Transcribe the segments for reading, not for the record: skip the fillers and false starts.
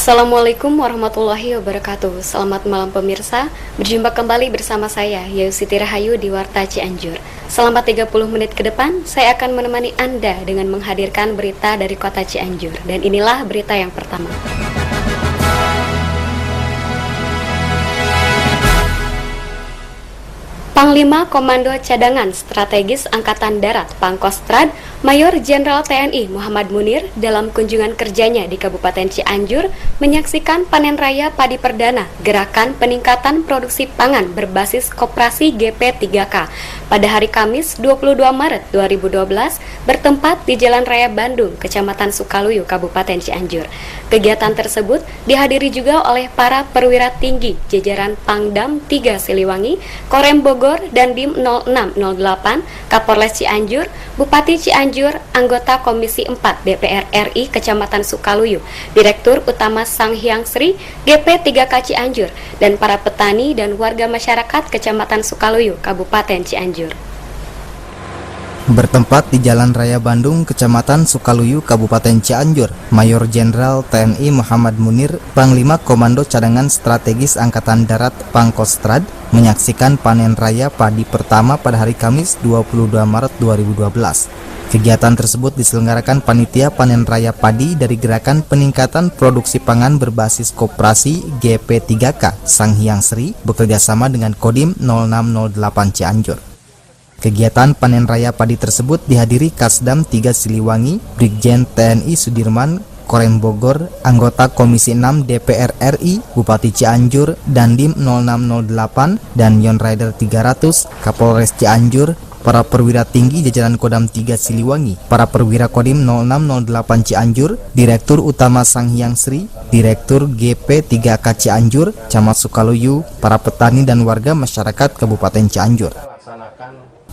Assalamualaikum warahmatullahi wabarakatuh. Selamat malam pemirsa. Berjumpa kembali bersama saya Yayu Siti Rahayu di Warta Cianjur. Selama 30 menit ke depan, saya akan menemani Anda dengan menghadirkan berita dari kota Cianjur. Dan inilah berita yang pertama. Panglima Komando Cadangan Strategis Angkatan Darat Pangkostrad Mayor Jenderal TNI Muhammad Munir dalam kunjungan kerjanya di Kabupaten Cianjur menyaksikan panen raya padi perdana Gerakan Peningkatan Produksi Pangan Berbasis Koperasi GP3K pada hari Kamis 22 Maret 2012 bertempat di Jalan Raya Bandung, Kecamatan Sukaluyu, Kabupaten Cianjur. Kegiatan tersebut dihadiri juga oleh para perwira tinggi jajaran Pangdam 3 Siliwangi, Korem Bogor, dan Dim 0608, Kapolres Cianjur, Bupati Cianjur, anggota Komisi 4 DPR RI Kecamatan Sukaluyu, Direktur Utama Sanghyang Sri, GP3K Cianjur, dan para petani dan warga masyarakat Kecamatan Sukaluyu, Kabupaten Cianjur. Bertempat di Jalan Raya Bandung, Kecamatan Sukaluyu, Kabupaten Cianjur, Mayor Jenderal TNI Muhammad Munir, Panglima Komando Cadangan Strategis Angkatan Darat Pangkostrad, menyaksikan panen raya padi pertama pada hari Kamis 22 Maret 2012. Kegiatan tersebut diselenggarakan Panitia Panen Raya Padi dari Gerakan Peningkatan Produksi Pangan Berbasis Koperasi GP3K Sanghyang Sri bekerjasama dengan Kodim 0608 Cianjur. Kegiatan panen raya padi tersebut dihadiri Kasdam 3 Siliwangi, Brigjen TNI Sudirman, Korem Bogor, anggota Komisi 6 DPR RI, Bupati Cianjur, Dandim 0608, dan Yon Rider 300, Kapolres Cianjur, para perwira tinggi jajaran Kodam 3 Siliwangi, para perwira Kodim 0608 Cianjur, Direktur Utama Sanghyang Sri, Direktur GP3K Cianjur, Camat Sukaluyu, para petani dan warga masyarakat Kabupaten Cianjur.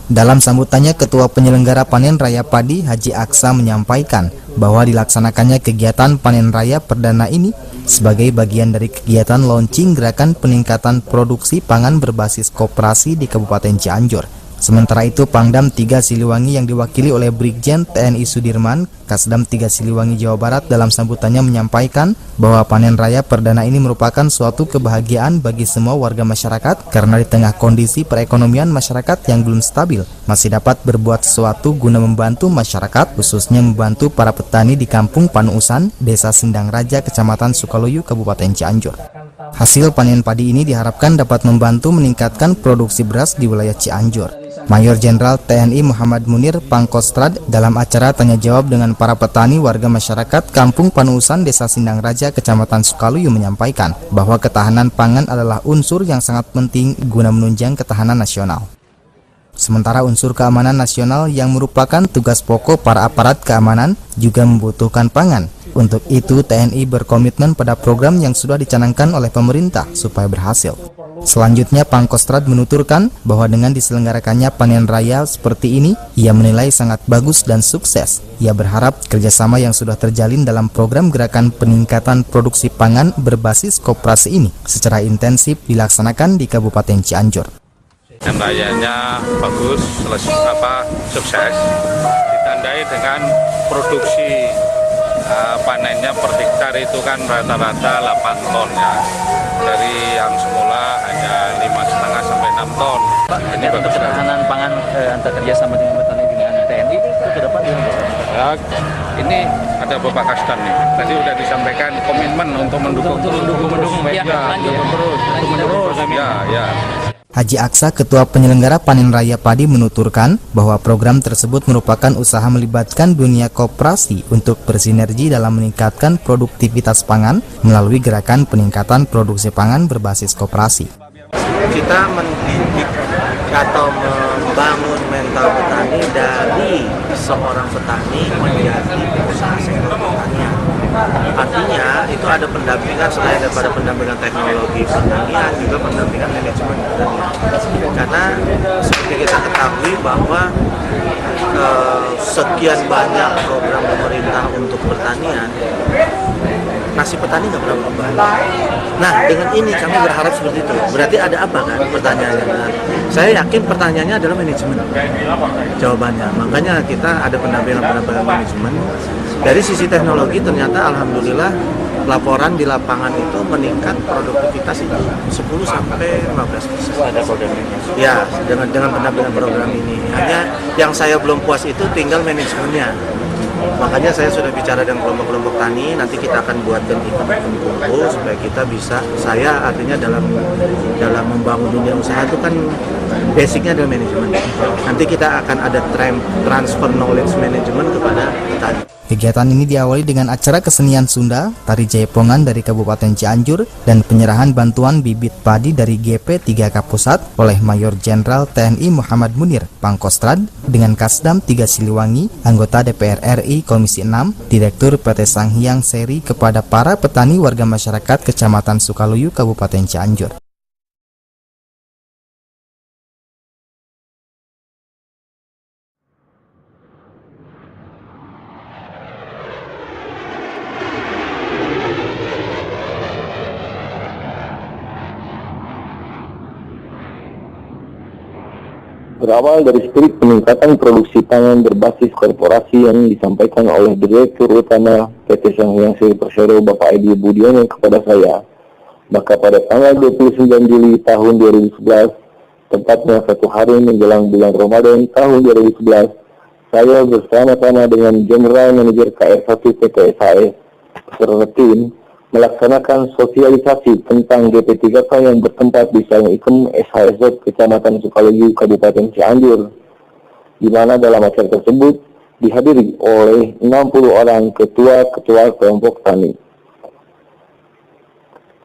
Dalam sambutannya, Ketua Penyelenggara Panen Raya Padi Haji Aksa menyampaikan bahwa dilaksanakannya kegiatan panen raya perdana ini sebagai bagian dari kegiatan launching Gerakan Peningkatan Produksi Pangan Berbasis Koperasi di Kabupaten Cianjur. Sementara itu, Pangdam 3 Siliwangi yang diwakili oleh Brigjen TNI Sudirman, Kasdam 3 Siliwangi Jawa Barat dalam sambutannya menyampaikan bahwa panen raya perdana ini merupakan suatu kebahagiaan bagi semua warga masyarakat karena di tengah kondisi perekonomian masyarakat yang belum stabil, masih dapat berbuat sesuatu guna membantu masyarakat, khususnya membantu para petani di Kampung Panuusan, Desa Sindang Raja, Kecamatan Sukaluyu, Kabupaten Cianjur. Hasil panen padi ini diharapkan dapat membantu meningkatkan produksi beras di wilayah Cianjur. Mayor Jenderal TNI Muhammad Munir Pangkostrad dalam acara tanya jawab dengan para petani warga masyarakat Kampung Panuusan Desa Sindang Raja Kecamatan Sukaluyu menyampaikan bahwa ketahanan pangan adalah unsur yang sangat penting guna menunjang ketahanan nasional. Sementara unsur keamanan nasional yang merupakan tugas pokok para aparat keamanan juga membutuhkan pangan. Untuk itu TNI berkomitmen pada program yang sudah dicanangkan oleh pemerintah supaya berhasil. Selanjutnya Pangkostrad menuturkan bahwa dengan diselenggarakannya panen raya seperti ini, ia menilai sangat bagus dan sukses. Ia berharap kerjasama yang sudah terjalin dalam program Gerakan Peningkatan Produksi Pangan Berbasis Koperasi ini secara intensif dilaksanakan di Kabupaten Cianjur. Panen rayanya bagus, sukses, ditandai dengan produksi panennya per hektar itu kan rata-rata 8 ton ya, dari yang semula hanya 5,5 sampai 6 ton. Pak, ini untuk ketahanan pangan antar kerjasama dengan petani dengan TNI itu ke depan gimana? Ya, ini ada Bapak Kasdan nih, tadi udah disampaikan komitmen untuk mendukung ya, terus. Ya. Haji Aksa, Ketua Penyelenggara Panen Raya Padi, menuturkan bahwa program tersebut merupakan usaha melibatkan dunia koperasi untuk bersinergi dalam meningkatkan produktivitas pangan melalui Gerakan Peningkatan Produksi Pangan Berbasis Koperasi. Kita mendidik atau membangun mental petani dari seorang petani menjadi pengusaha sektor pertanian. Artinya itu ada pendampingan selain daripada pendampingan teknologi pertanian, juga pendampingan manajemen pertanian. Karena seperti kita ketahui bahwa sekian banyak program pemerintah untuk pertanian, nasib petani nggak pernah berubah. Nah, dengan ini kami berharap seperti itu. Berarti ada apa kan pertanyaannya? Saya yakin pertanyaannya adalah manajemen. Jawabannya. Makanya kita ada pendampingan manajemen. Dari sisi teknologi ternyata alhamdulillah laporan di lapangan itu meningkat produktivitas itu 10 sampai 15%. Ada program ini. Ya, dengan benar-benar program ini. Hanya yang saya belum puas itu tinggal manajemennya. Makanya saya sudah bicara dengan kelompok-kelompok tani, nanti kita akan buatkan event kumpul supaya kita bisa, saya artinya dalam membangun dunia usaha itu kan basicnya adalah manajemen. Nanti kita akan ada transfer knowledge management kepada petani. Kegiatan ini diawali dengan acara kesenian Sunda, tari jaipongan dari Kabupaten Cianjur, dan penyerahan bantuan bibit padi dari GP3K Pusat oleh Mayor Jenderal TNI Muhammad Munir, Pangkostrad, dengan Kasdam 3 Siliwangi, anggota DPR RI Komisi 6, Direktur PT Sanghyang Seri kepada para petani warga masyarakat Kecamatan Sukaluyu, Kabupaten Cianjur. Berawal dari spirit peningkatan produksi pangan berbasis korporasi yang disampaikan oleh Direktur Utama PT Sanghyang Seri Persero Bapak Edi Budiono kepada saya, maka pada tanggal 29 Juli tahun 2011, tepatnya 1 hari menjelang bulan Ramadan tahun 2011, saya bersama-sama dengan General Manager KR1 PT SAS beserta tim melaksanakan sosialisasi tentang GP3K yang bertempat di Saung Ikem SHSZ Kecamatan Sukaluyu Kabupaten Cianjur, di mana dalam acara tersebut dihadiri oleh 60 orang ketua-ketua kelompok tani.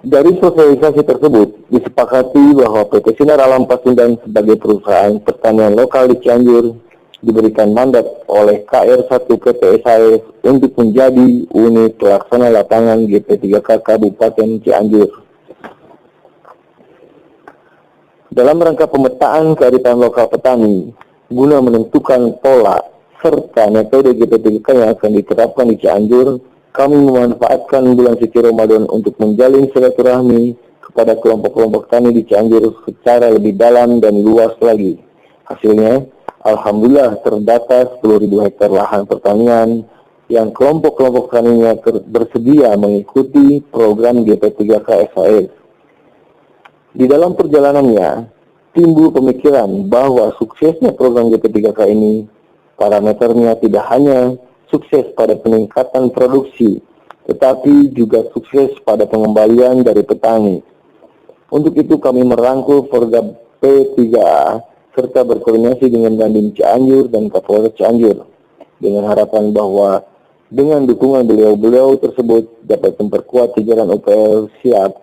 Dari sosialisasi tersebut disepakati bahwa PT Sinar Alam Pasundan sebagai perusahaan pertanian lokal di Cianjur diberikan mandat oleh KR1 PT SAS untuk menjadi unit pelaksana lapangan GP3K Kabupaten Cianjur. Dalam rangka pemetaan kearifan lokal petani, guna menentukan pola serta metode GP3K yang akan diterapkan di Cianjur, kami memanfaatkan bulan suci Ramadan untuk menjalin silaturahmi kepada kelompok-kelompok tani di Cianjur secara lebih dalam dan luas lagi. Hasilnya, alhamdulillah terdata 10.000 hektar lahan pertanian yang kelompok-kelompok taninya bersedia mengikuti program GP3K SAS. Di dalam perjalanannya, timbul pemikiran bahwa suksesnya program GP3K ini, parameternya tidak hanya sukses pada peningkatan produksi, tetapi juga sukses pada pengembalian dari petani. Untuk itu kami merangkul program P3A serta berkoordinasi dengan Dandim Cianjur dan Kapolres Cianjur dengan harapan bahwa dengan dukungan beliau-beliau tersebut dapat memperkuat jajaran UPL siap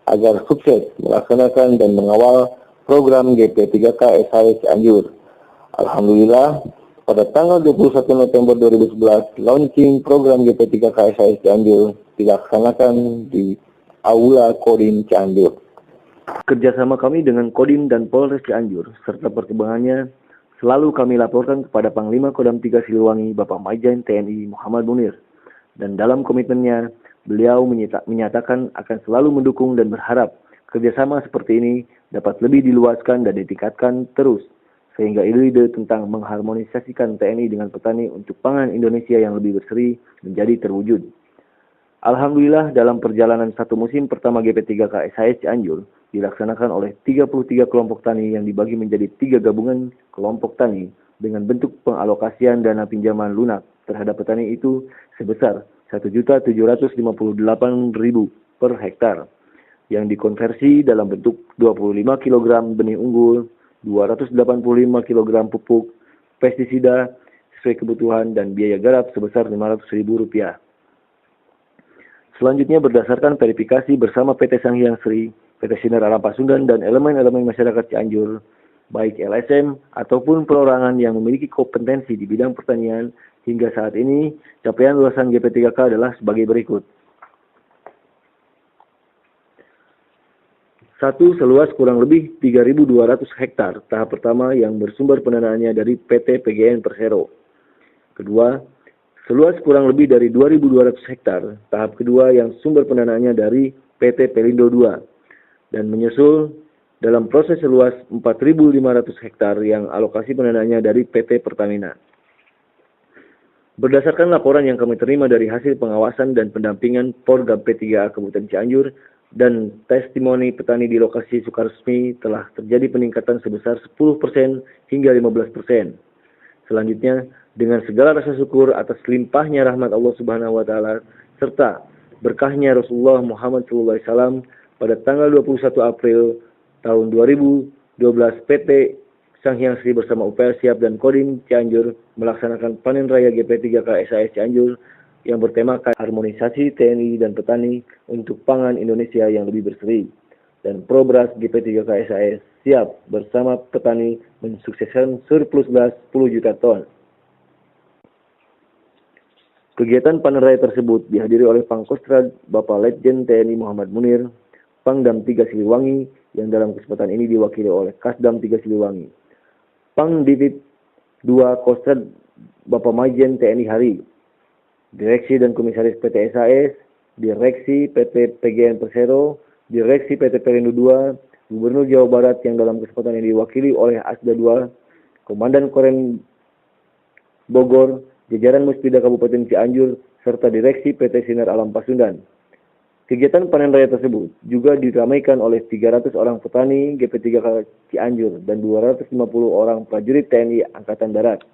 agar sukses melaksanakan dan mengawal program GP3K SAS Cianjur. Alhamdulillah, pada tanggal 21 November 2011, launching program GP3K SAS Cianjur dilaksanakan di Aula Kodim Cianjur. Kerjasama kami dengan Kodim dan Polres Cianjur serta perkembangannya selalu kami laporkan kepada Panglima Kodam 3 Siliwangi Bapak Majen TNI Muhammad Munir, dan dalam komitmennya beliau menyatakan akan selalu mendukung dan berharap kerjasama seperti ini dapat lebih diluaskan dan ditingkatkan terus sehingga ide-ide tentang mengharmonisasikan TNI dengan petani untuk pangan Indonesia yang lebih berseri menjadi terwujud. Alhamdulillah, dalam perjalanan satu musim pertama GP3K SAS Cianjur dilaksanakan oleh 33 kelompok tani yang dibagi menjadi 3 gabungan kelompok tani dengan bentuk pengalokasian dana pinjaman lunak terhadap petani itu sebesar 1.758.000 per hektar yang dikonversi dalam bentuk 25 kg benih unggul, 285 kg pupuk, pestisida sesuai kebutuhan dan biaya garap sebesar Rp500.000. Selanjutnya berdasarkan verifikasi bersama PT Sanghyang Seri, PT Sinar Alam Pasundan dan elemen-elemen masyarakat Cianjur, baik LSM ataupun perorangan yang memiliki kompetensi di bidang pertanian, hingga saat ini capaian luasan GP3K adalah sebagai berikut. 1. Seluas kurang lebih 3.200 hektar tahap pertama yang bersumber pendanaannya dari PT PGN Persero. Kedua, seluas kurang lebih dari 2.200 hektar tahap kedua yang sumber pendanaannya dari PT Pelindo II, dan menyusul dalam proses seluas 4.500 hektar yang alokasi pendanaannya dari PT Pertamina. Berdasarkan laporan yang kami terima dari hasil pengawasan dan pendampingan Porgab P3A Kabupaten Cianjur dan testimoni petani di lokasi Sukaresmi telah terjadi peningkatan sebesar 10% hingga 15%. Selanjutnya, dengan segala rasa syukur atas limpahnya rahmat Allah Subhanahu wa taala serta berkahnya Rasulullah Muhammad SAW pada tanggal 21 April tahun 2012 PT Sanghyang Sri bersama UPL Siap dan Kodim Cianjur melaksanakan panen raya GP3K SAS Cianjur yang bertemakan harmonisasi TNI dan petani untuk pangan Indonesia yang lebih berseri. Dan Probras GP3K SAS Siap bersama petani mensukseskan surplus beras 10 juta ton. Kegiatan panen raya tersebut dihadiri oleh Pangkostrad Bapak Letjen TNI Muhammad Munir, Pangdam 3 Siliwangi yang dalam kesempatan ini diwakili oleh Kasdam 3 Siliwangi, Pangdivip 2 Kostrad Bapak Majen TNI Hari, Direksi dan Komisaris PT SAS, Direksi PT PGN Persero, Direksi PT Perindo 2, Gubernur Jawa Barat yang dalam kesempatan ini diwakili oleh Asda 2, Komandan Korem Bogor, jajaran Muspida Kabupaten Cianjur, serta Direksi PT Sinar Alam Pasundan. Kegiatan panen raya tersebut juga diramaikan oleh 300 orang petani GP3K Cianjur dan 250 orang prajurit TNI Angkatan Darat.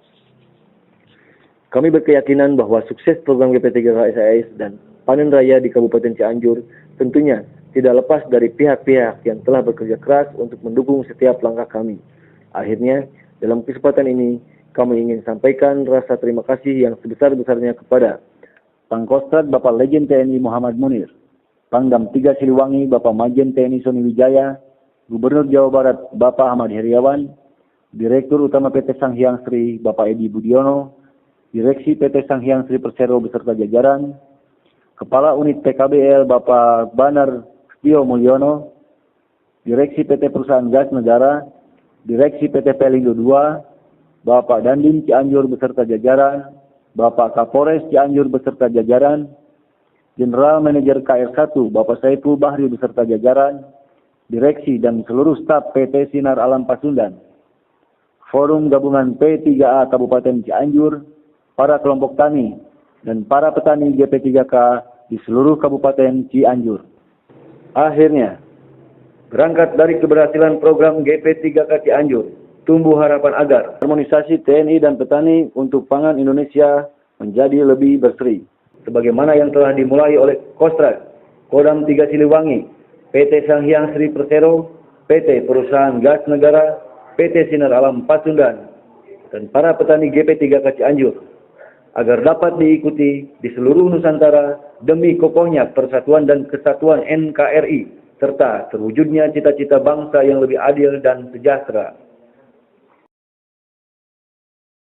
Kami berkeyakinan bahwa sukses program GP3K SAS dan panen raya di Kabupaten Cianjur tentunya tidak lepas dari pihak-pihak yang telah bekerja keras untuk mendukung setiap langkah kami. Akhirnya, dalam kesempatan ini, kami ingin sampaikan rasa terima kasih yang sebesar-besarnya kepada Pangkostrat Bapak Legend TNI Muhammad Munir, Pangdam 3 Siliwangi Bapak Majen TNI Soni Wijaya, Gubernur Jawa Barat Bapak Ahmad Heriawan, Direktur Utama PT Sanghyang Sri Bapak Edi Budiono, Direksi PT Sanghyang Sri Persero beserta jajaran, Kepala Unit PKBL Bapak Banar Tio Mulyono, Direksi PT Perusahaan Gas Negara, Direksi PT Pelindo 2, Bapak Dandim Cianjur beserta jajaran, Bapak Kapolres Cianjur beserta jajaran, General Manager KR1 Bapak Saiful Bahri beserta jajaran, Direksi dan seluruh staf PT Sinar Alam Pasundan, Forum Gabungan P3A Kabupaten Cianjur, para kelompok tani, dan para petani GP3K di seluruh Kabupaten Cianjur. Akhirnya, berangkat dari keberhasilan program GP3K Cianjur, tumbuh harapan agar harmonisasi TNI dan petani untuk pangan Indonesia menjadi lebih berseri. Sebagaimana yang telah dimulai oleh Kostrad, Kodam 3 Siliwangi, PT Sanghyang Sri Persero, PT Perusahaan Gas Negara, PT Sinar Alam Pasundan, dan para petani GP3K Cianjur, agar dapat diikuti di seluruh Nusantara demi kokohnya persatuan dan kesatuan NKRI, serta terwujudnya cita-cita bangsa yang lebih adil dan sejahtera.